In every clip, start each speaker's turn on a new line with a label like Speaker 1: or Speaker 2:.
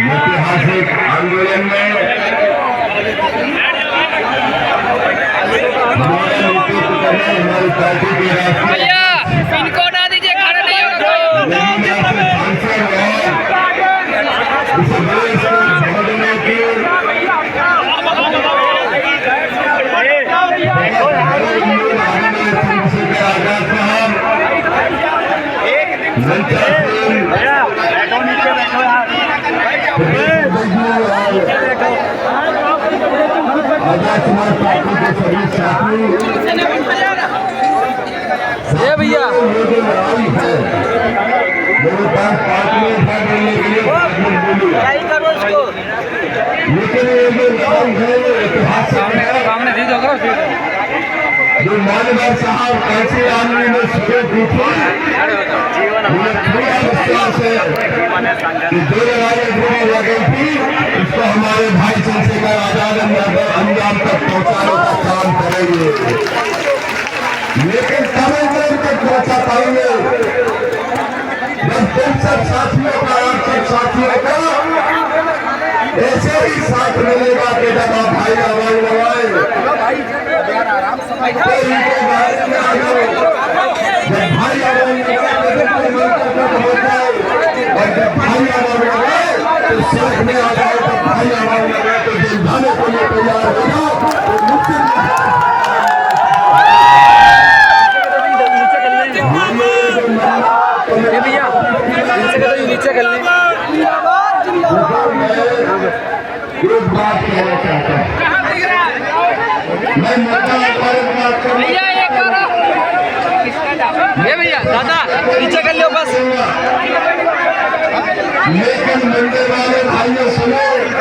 Speaker 1: ऐतिहासिक आंदोलन में हमारी पार्टी के राष्ट्रीय
Speaker 2: इनको ना दीजिए, खड़ा नहीं होगा
Speaker 1: आजाद समाज पार्टी के सभी साथी
Speaker 2: ये भैया
Speaker 1: ये जो लड़ाई है मेरे पास भाग लेने के लिए लेकिन ये जो लड़ाई है ये ऐतिहासिक है। जो मानवर साहब कैसे आदमी में सुबह दी थी मुझे पूरा विश्वास है कि जो लड़ाई पूरी लगी थी उसको हमारे भाई चंद्रशेखर आजाद अंजाम तक पहुंचाने का काम करेंगे, लेकिन तब तक पहुंचा पाएंगे जब तुम सब साथियों का आप सब साथियों का ऐसे ही साथ मिलेगा कि जब आप भाई आवाज लगाए जब भाई आवाज लगाए और जब भाई आवाज लगाए तो साथ में आ जाए, जब भाई आवाज लगाए तो दिलधाने को लिए तैयार होगा तो मुक्ति
Speaker 2: भैया नीचे कर लें।
Speaker 1: एक बात कहना चाहता हूँ, मैं
Speaker 2: भैया ये करो, ये भैया दादा नीचे कर लो बस।
Speaker 1: लेकिन मंदिर वाले भाइयों सुनो, इन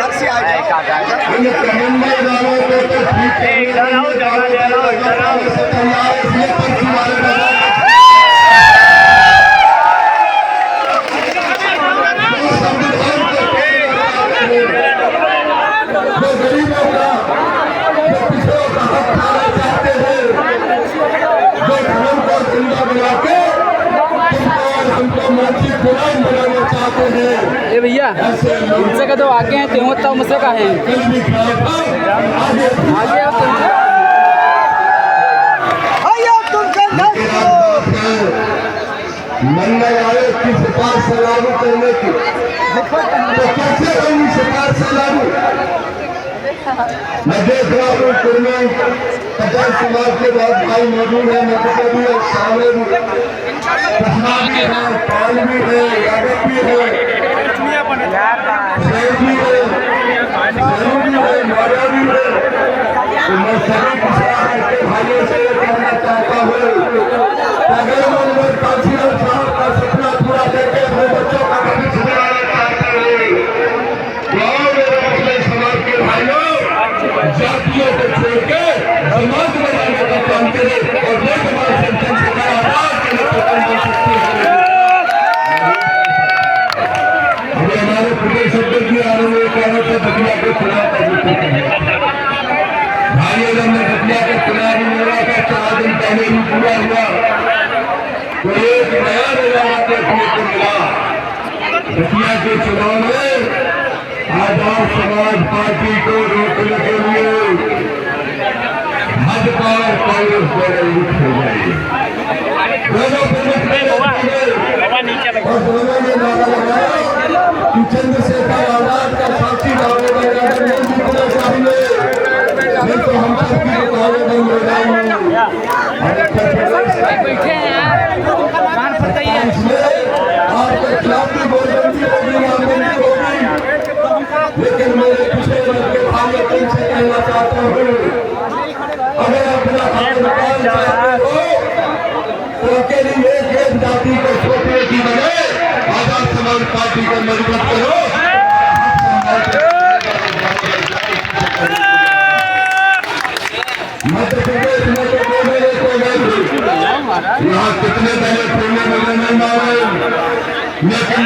Speaker 1: कमंडल वालों को तो ठीक गरीबों का जो पिछड़ों का हक खाना चाहते हैं, जो धर्म को जिंदा बना के हमको मस्जिद गुलाम बनाना चाहते हैं।
Speaker 2: ये भैया इनसे का जो आगे हैं त्यों तब मुझसे का है आगे आप
Speaker 1: मंगल आयोग की सिफारिश लागू करने की तो कैसे होगी सिफारिश लागू? मैं देख रहा हूँ कुर्मी पटेल समाज के बाद भाई मौजूद है, मधुकर भी है, शामिल भी है, पाल भी है, यादव भी है, शेर भी है, मौर्य भी है। तो मैं सभी पिछड़ा के भाइयों से ये कहना चाहता हूँ, अगर वो लोग कांसीराम साहब का सपना पूरा करके अपने बच्चों का भविष्य बनाना चाहते हैं, तो मेरे पिछले समाज के भाइयों जातियों को छोड़ के समाज बनाने का काम करें और ये समाज संगठन से आवाज के लिए खत्म हो सकती है। हमें हमारे प्रदेश अध्यक्ष जी आ रहे हैं, कहना था बतिया के चुनाव का जिक्र करना भाई, अगर मैं बतिया के चुनाव ही मेरा था 4 दिन पहले ही पूरा हुआ तो एक नया नजारा देखने को मिला। बतिया के चुनाव में आजाद समाज पार्टी को रोकने के लिए भाजपा और कांग्रेस दोनों युक्त हो जाएंगे। दोनों प्रमुख और दोनों ने नारा लगाया कि चंद्रशेखर आजाद का साक्षी राहुल गांधी नहीं जीतना चाहिए, नहीं तो हम सबकी रुकावट बंद हो जाएंगे।
Speaker 2: बैठे हैं यार
Speaker 1: आपके खिलाफ भी बोलबंदी होगी, आमदनी होगी, लेकिन मेरे पिछले वर्ग के भाइयों से कहना चाहता हूँ, अगर अपना हक निकाल चाहते हो तो अकेली एक जाति को छोड़ने की बजाय आजाद समाज पार्टी को मजबूत करो। मध्य प्रदेश में तो मेरे को गए यहाँ कितने पहले खोलने में नहीं मारे, लेकिन